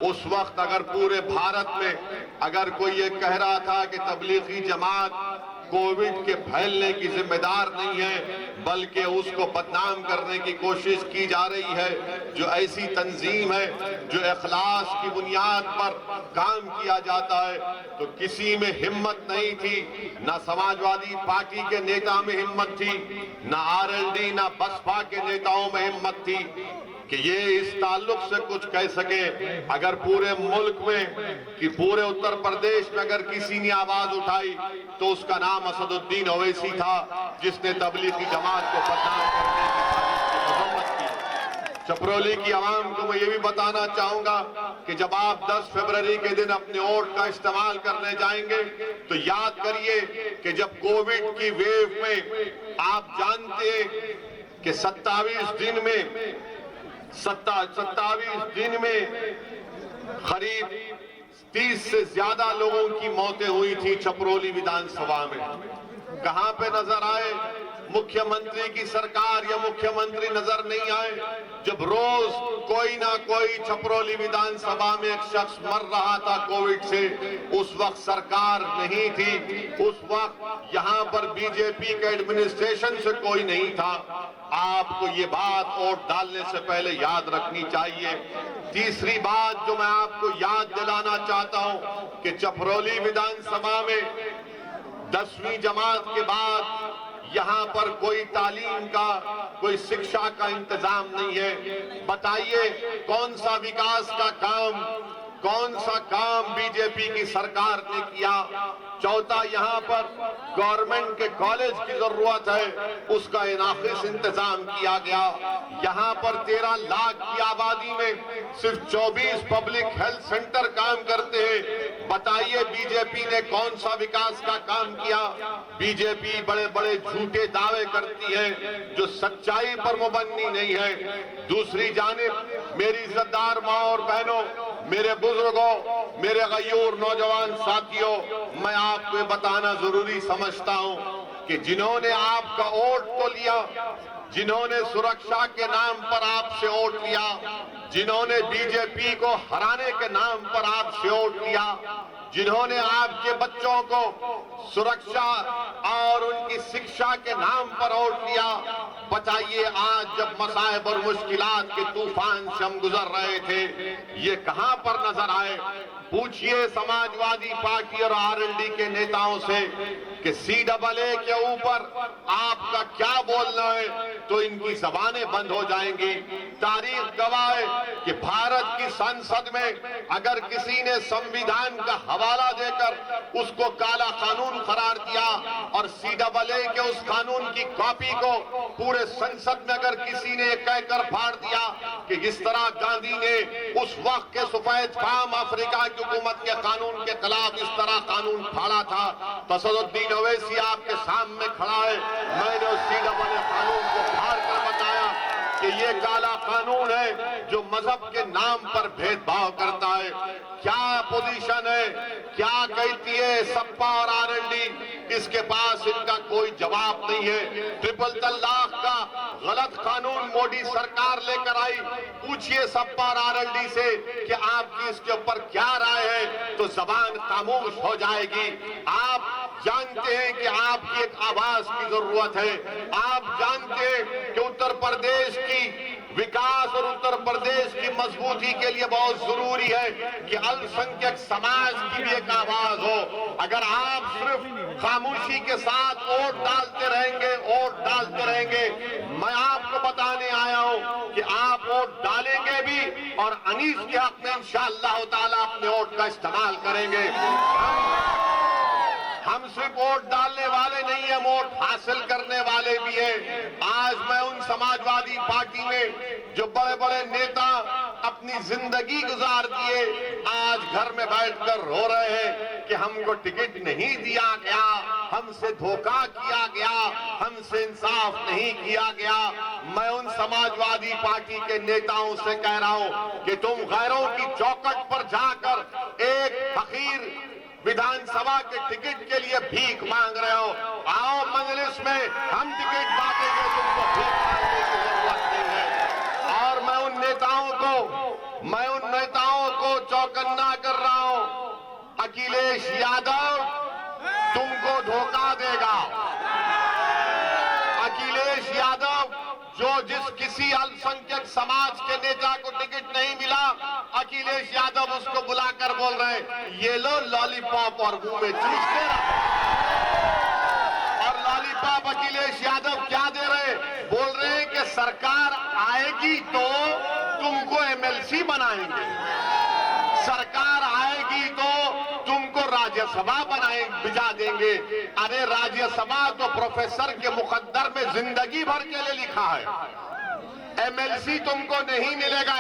उस वक्त अगर पूरे भारत में अगर कोई ये कह रहा था कि तबलीगी जमात कोविड के फैलने की जिम्मेदार नहीं है बल्कि उसको बदनाम करने की कोशिश की जा रही है, जो ऐसी तंजीम है जो इखलास की बुनियाद पर काम किया जाता है, तो किसी में हिम्मत नहीं थी। ना समाजवादी पार्टी के नेता में हिम्मत थी, ना आरएलडी ना बसपा के नेताओं में हिम्मत थी कि ये इस ताल्लुक से कुछ कह सके। अगर पूरे मुल्क में कि पूरे उत्तर प्रदेश में अगर किसी ने आवाज उठाई तो उसका नाम असदुद्दीन ओवैसी था, जिसने तबलीगी जमात को बदनाम करने की मजम्मत की। चपरोली की आवाम को मैं ये भी बताना चाहूंगा कि जब आप 10 फरवरी के दिन अपने वोट का इस्तेमाल करने जाएंगे तो याद करिए कि जब कोविड की वेव में आप जानते हैं कि 27 दिन में करीब 30 से ज्यादा लोगों की मौतें हुई थी चपरोली विधानसभा में। कहां पे नजर आए मुख्यमंत्री की सरकार या मुख्यमंत्री नजर नहीं आए, जब रोज कोई ना कोई चपरोली विधानसभा में एक शख्स मर रहा था कोविड से, उस वक्त सरकार नहीं थी, उस वक्त यहां पर बीजेपी के एडमिनिस्ट्रेशन से कोई नहीं था। आपको ये बात वोट डालने से पहले याद रखनी चाहिए। तीसरी बात जो मैं आपको याद दिलाना चाहता हूं कि चपरोली विधानसभा में 10वीं जमात के बाद यहां पर कोई तालीम का कोई शिक्षा का इंतजाम नहीं है। बताइए कौन सा विकास का काम, कौन सा काम बीजेपी की सरकार ने किया। चौथा, यहां पर गवर्नमेंट के कॉलेज की जरूरत है, उसका नाकिस इंतजाम किया गया। यहां पर 13 लाख की आबादी में सिर्फ 24 पब्लिक हेल्थ सेंटर काम करते हैं। बताइए बीजेपी ने कौन सा विकास का काम किया। बीजेपी बड़े बड़े झूठे दावे करती है जो सच्चाई पर मुबन्नी नहीं है। दूसरी जानिब मेरी इज्जतदार माँ और बहनों, मेरे बुजुर्गों, मेरे गयूर नौजवान साथियों, मैं आपको बताना जरूरी समझता हूं कि जिन्होंने आपका वोट तो लिया, जिन्होंने सुरक्षा के नाम पर आपसे वोट लिया, जिन्होंने बीजेपी को हराने के नाम पर आपसे वोट लिया, जिन्होंने आपके बच्चों को सुरक्षा और उनकी शिक्षा के नाम पर वोट लिया, बताइए आज जब मसाइब और मुश्किलात के तूफान से हम गुजर रहे थे, ये कहां पर नजर आए। पूछिए समाजवादी पार्टी और आरएलडी के नेताओं से कि CAA के ऊपर आपका क्या बोलना है, तो इनकी जबानें बंद हो जाएंगी। तारीख गवाह है कि भारत की संसद में अगर किसी ने संविधान का हवाला देकर उसको काला कानून करार दिया और CAA के उस कानून की कॉपी को पूरे संसद में अगर किसी ने कहकर फाड़ दिया कि जिस तरह गांधी ने उस वक्त के सफेद फाम अफ्रीका की हुकूमत के कानून के खिलाफ इस तरह कानून फाड़ा था, तो असदुद्दीन ओवैसी आपके सामने खड़ा है। मैंने उस CAA कानून को फाड़ कर बताया कि ये काला कानून है जो मजहब के नाम पर भेदभाव करता है। क्या पोजीशन है, क्या कहती है सपा और आरएलडी, इसके पास इनका कोई जवाब नहीं है। ट्रिपल तलाक का गलत कानून मोदी सरकार लेकर आई, पूछिए सपा और आरएलडी से कि आपकी इसके ऊपर क्या राय है, तो जबान खामोश हो जाएगी। आप जानते हैं कि आपकी एक आवाज की जरूरत है। आप जानते हैं कि उत्तर प्रदेश की विकास और उत्तर प्रदेश की मजबूती के लिए बहुत जरूरी है कि अल्पसंख्यक समाज की भी एक आवाज हो। अगर आप सिर्फ खामोशी के साथ वोट डालते रहेंगे, मैं आपको बताने आया हूं कि आप वोट डालेंगे भी और अनीस के हक में इंशाअल्लाह ताला अपने वोट का इस्तेमाल करेंगे। हम सिर्फ वोट डालने वाले नहीं है, वोट हासिल करने वाले भी हैं। आज मैं उन समाजवादी पार्टी में जो बड़े बड़े नेता अपनी जिंदगी गुजार दिए, आज घर में बैठकर रो रहे हैं कि हमको टिकट नहीं दिया गया, हमसे धोखा किया गया, हमसे इंसाफ नहीं किया गया। मैं उन समाजवादी पार्टी के नेताओं से कह रहा हूं कि तुम गैरों की चौखट पर जाकर एक फकीर विधानसभा के टिकट के लिए भीख मांग रहे हो। आओ मजलिस में हम टिकट बांटेंगे, तुमको भीख मांगने की जरूरत नहीं है। और मैं उन नेताओं को चौकन्ना कर रहा हूं, अखिलेश यादव तुमको धोखा देगा। अखिलेश यादव जो जिस किसी अल्पसंख्यक समाज के नेता को टिकट नहीं मिला, अखिलेश यादव उसको बुलाकर बोल रहे हैं ये लो लॉलीपॉप और मुंह में चूस दे रहा। और लॉलीपॉप अखिलेश यादव क्या दे रहे, बोल रहे हैं कि सरकार आएगी तो तुमको एमएलसी बनाएंगे, सरकार आएगी तो तुमको राज्यसभा भिजा देंगे। अरे राज्यसभा तो प्रोफेसर के मुकद्दर में जिंदगी भर के लिए लिखा है, एमएलसी तुमको नहीं मिलेगा।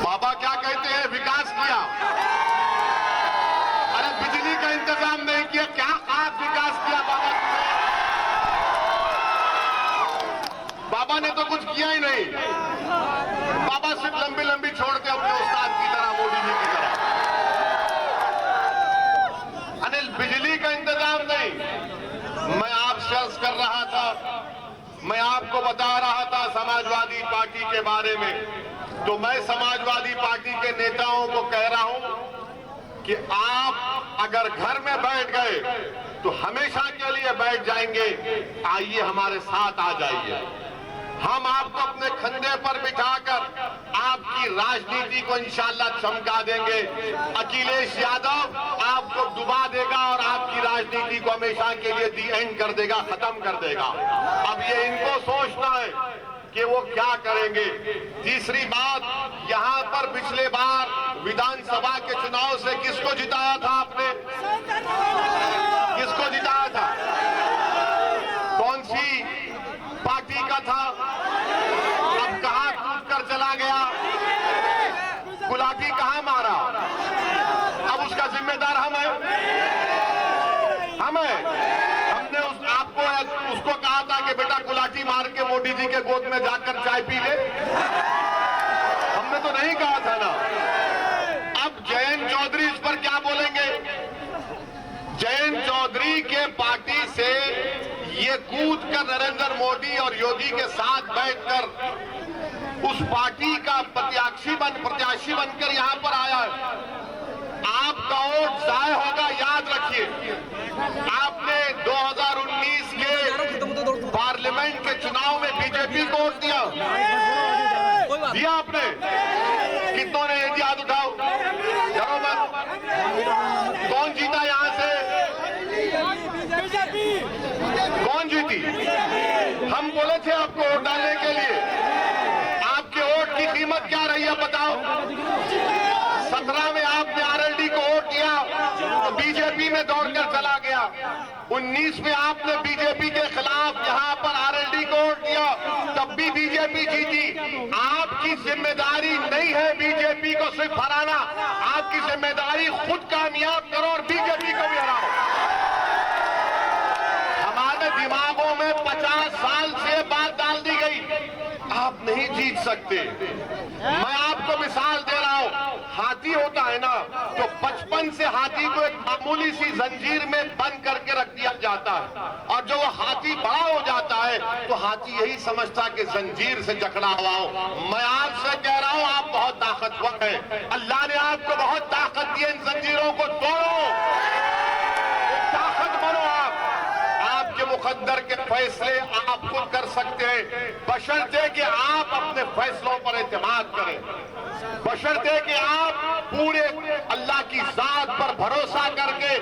बाबा क्या कहते हैं, विकास किया। अरे बिजली का इंतजाम नहीं किया, क्या आप विकास किया बाबा? बाबा ने तो कुछ किया ही नहीं। बाबा सिर्फ लंबी लंबी छोड़ के अपने उस्ताद की तरह, मोदी जी की तरह। अनिल बिजली का इंतजाम नहीं। मैं आपसे अर्ज कर रहा था, मैं आपको बता रहा था समाजवादी पार्टी के बारे में, तो मैं समाजवादी पार्टी के नेताओं को कह रहा हूं कि आप अगर घर में बैठ गए तो हमेशा के लिए बैठ जाएंगे। आइए हमारे साथ आ जाइए, हम आपको अपने कंधे पर बिठाकर आपकी राजनीति को इंशाअल्लाह चमका देंगे। अखिलेश यादव आपको डुबा देगा और आपकी राजनीति को हमेशा के लिए दी एंड कर देगा, खत्म कर देगा। अब ये इनको सोचना है कि वो क्या करेंगे। तीसरी बात, यहां पर पिछले बार विधानसभा के चुनाव से किसको जिताया था आपने? किसको जिताया था? कौन सी पार्टी का था? अब कहां कूद कर चला गया? गुलाटी कहां मारा? अब उसका जिम्मेदार हम हैं। हमने उसको कहा था कि बेटा गुलाटी मार के मोदी जी के गोद में जाकर चाय पी ले। हमने तो नहीं कहा था ना। अब जयंत चौधरी इस पर क्या बोलेंगे? जयंत चौधरी के पार्टी से ये कूद कर नरेंद्र मोदी और योगी के साथ बैठकर उस पार्टी का प्रत्याशी बनकर यहां पर आया है। आपका वोट जाय होगा, याद रखिए। आपने 2019 के पार्लियामेंट के चुनाव में बीजेपी को वोट दिया आपने? कितनों ने हाथ उठाओ, जरो मत। कौन जीता यहां से? कौन जीती? हम बोले थे आपको वोट डालने के लिए। आपके वोट की कीमत क्या रही है बताओ? 17 में आपने आरएलडी को वोट दिया तो बीजेपी में दौड़कर चला गया। 19 में आपने बीजेपी के खिलाफ यहां पर आरएलडी को वोट दिया, तब भी बीजेपी जीती। आपकी जिम्मेदारी नहीं है बीजेपी को सिर्फ हराना, आपकी जिम्मेदारी खुद कामयाब करो और बीजेपी को भी हराओ। हमारे दिमागों में 50 साल से बात डाल दी गई, आप नहीं जीत सकते। मैं आपको मिसाल दे रहा हूं, हाथी होता है ना, तो बचपन से हाथी को एक मामूली सी जंजीर में बंद करके रख दिया जाता है, और जो वो हाथी बड़ा हो जाता है तो हाथी यही समझता कि जंजीर से जकड़ा हुआ हो। मैं आपसे कह रहा हूं, आप बहुत ताकतवर हैं। अल्लाह ने आपको बहुत ताकत दी है, इन जंजीरों को तोड़ो, ताकत बनो। आपके मुकद्दर के फैसले आप खुद कर सकते हैं, बशर्ते कि आप अपने फैसलों पर एतमाद करें, बशर्ते कि आप पूरे अल्लाह की जात पर भरोसा करके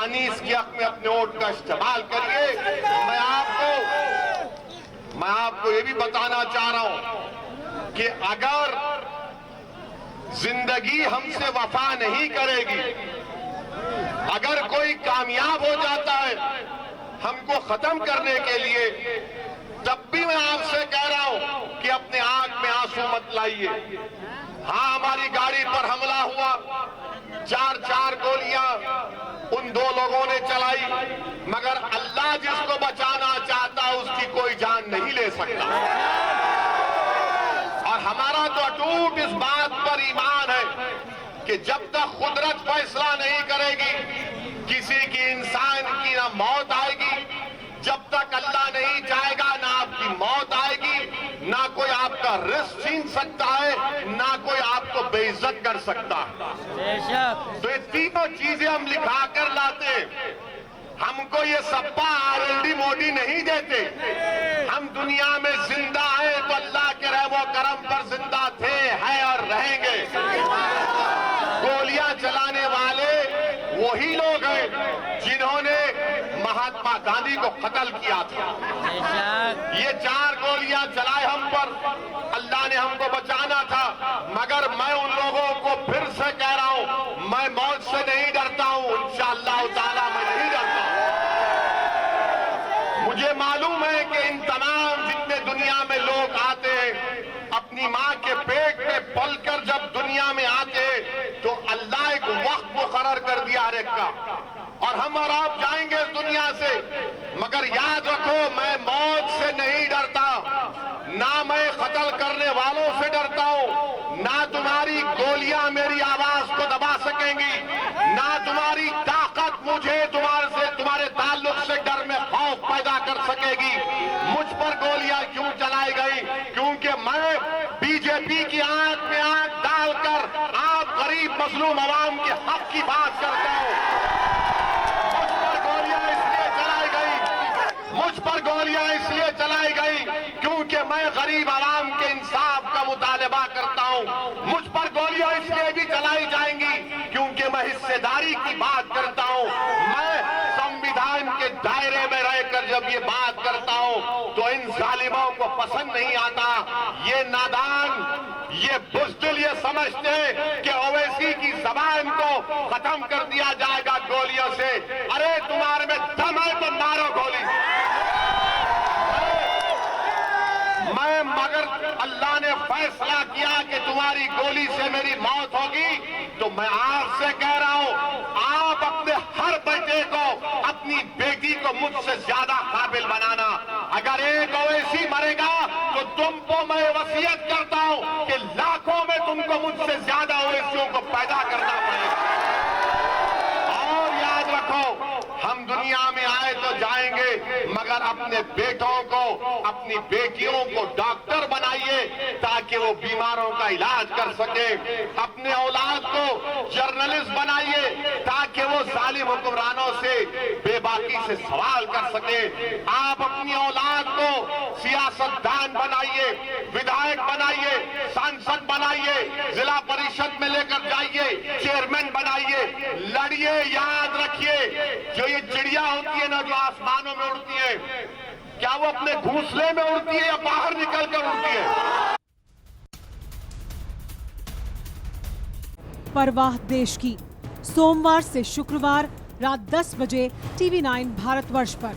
अनीस के हक में अपने वोट का इस्तेमाल करिए। मैं आपको ये भी बताना चाह रहा हूं कि अगर जिंदगी हमसे वफा नहीं करेगी, अगर कोई कामयाब हो जाता है हमको खत्म करने के लिए, तब भी मैं आपसे कह रहा हूं कि अपने आंख में आंसू मत लाइए। हाँ, हमारी गाड़ी पर हमला हुआ, 4 गोलियां उन 2 लोगों ने चलाई, मगर अल्लाह जिसको बचाना चाहता उसकी कोई जान नहीं ले सकता। और हमारा तो अटूट इस बात पर ईमान है कि जब तक कुदरत फैसला नहीं करेगी, किसी की इंसान की ना मौत आएगी, जब तक अल्लाह नहीं चाहेगा ना आपकी मौत आएगी, ना कोई आपका रिस्क छीन सकता है, ना कोई आपको बेइज्जत कर सकता है। तो ये तीनों चीजें हम लिखा कर लाते। हमको ये सप्पा आरएलडी मोदी नहीं देते। हम दुनिया में जिंदा हैं तो अल्लाह के रहमो करम पर जिंदा थे, हैं और रहेंगे। गोलियां चलाने वाले वही लोग हैं जिन्होंने महात्मा गांधी को कत्ल किया था। ये 4 गोलियां चलाए हम पर, अल्लाह ने हमको बचाना था, मगर मैं उन लोगों को फिर से कह रहा हूं, मैं मौत से नहीं डरता हूं, इंशाअल्लाह ताला मैं नहीं डरता। मुझे मालूम है कि इन तमाम जितने दुनिया में लोग आते हैं, अपनी मां के पेट में पलकर जब दुनिया में आते हैं तो अल्लाह एक वक्त मुकर्रर कर दिया हर एक का, और हम और आप जाएंगे इस दुनिया से। मगर याद रखो, मैं मौत से नहीं डरता, ना मैं कत्ल करने वालों से डरता हूं, ना तुम्हारी गोलियां मेरी आवाज को दबा सकेंगी, ना तुम्हारी ताकत मुझे तुम्हारे ताल्लुक से डर में खौफ पैदा कर सकेगी। मुझ पर गोलियां क्यों चलाई गई? क्योंकि मैं बीजेपी की आंख में आंख डालकर आप गरीब मजलूम अवाम के हक की बात करता हूं। मुझ पर गोलियां इसलिए चलाई गई क्योंकि मैं गरीब आवाम के इंसाफ का मुतालबा करता हूं। मुझ पर गोलियां इसलिए भी चलाई जाएंगी क्योंकि मैं हिस्सेदारी की बात करता हूं। मैं संविधान के दायरे में रहकर जब ये बात करता हूं तो इन जालिमों को पसंद नहीं आता। ये नादान, ये बुज़दिल ये समझते हैं कि ओवैसी की जबान को खत्म कर दिया जाएगा गोलियों से। अरे तुम्हारे में दम है तो मारो गोली। मगर अल्लाह ने फैसला किया कि तुम्हारी गोली से मेरी मौत होगी, तो मैं आपसे कह रहा हूं, आप अपने हर बेटे को, अपनी बेटी को मुझसे ज्यादा काबिल बनाना। अगर एक ओवैसी मरेगा तो तुमको मैं वसीयत करता हूं कि लाखों में तुमको मुझसे ज्यादा ओवैसियों को पैदा करना पड़ेगा। और याद रखो, हम दुनिया में आए तो जाएंगे, मगर अपने बेटों को, अपनी बेटियों को डॉक्टर बनाइए ताकि वो बीमारों का इलाज कर सके। अपने औलाद को जर्नलिस्ट बनाइए ताकि वो जालिम हुक्मरानों से बेबाकी से सवाल कर सके। आप अपनी औलाद को सियासतदान बनाइए, विधायक बनाइए, सांसद बनाइए, जिला परिषद में लेकर जाइए, चेयरमैन बनाइए, लड़िए। याद रखिए, जो ये चिड़िया होती है ना, जो आसमानों में उड़ती है, क्या वो अपने घोंसले में उड़ती है या बाहर निकलकर उड़ती है? परवाह देश की, सोमवार से शुक्रवार रात 10 बजे TV9 भारतवर्ष पर।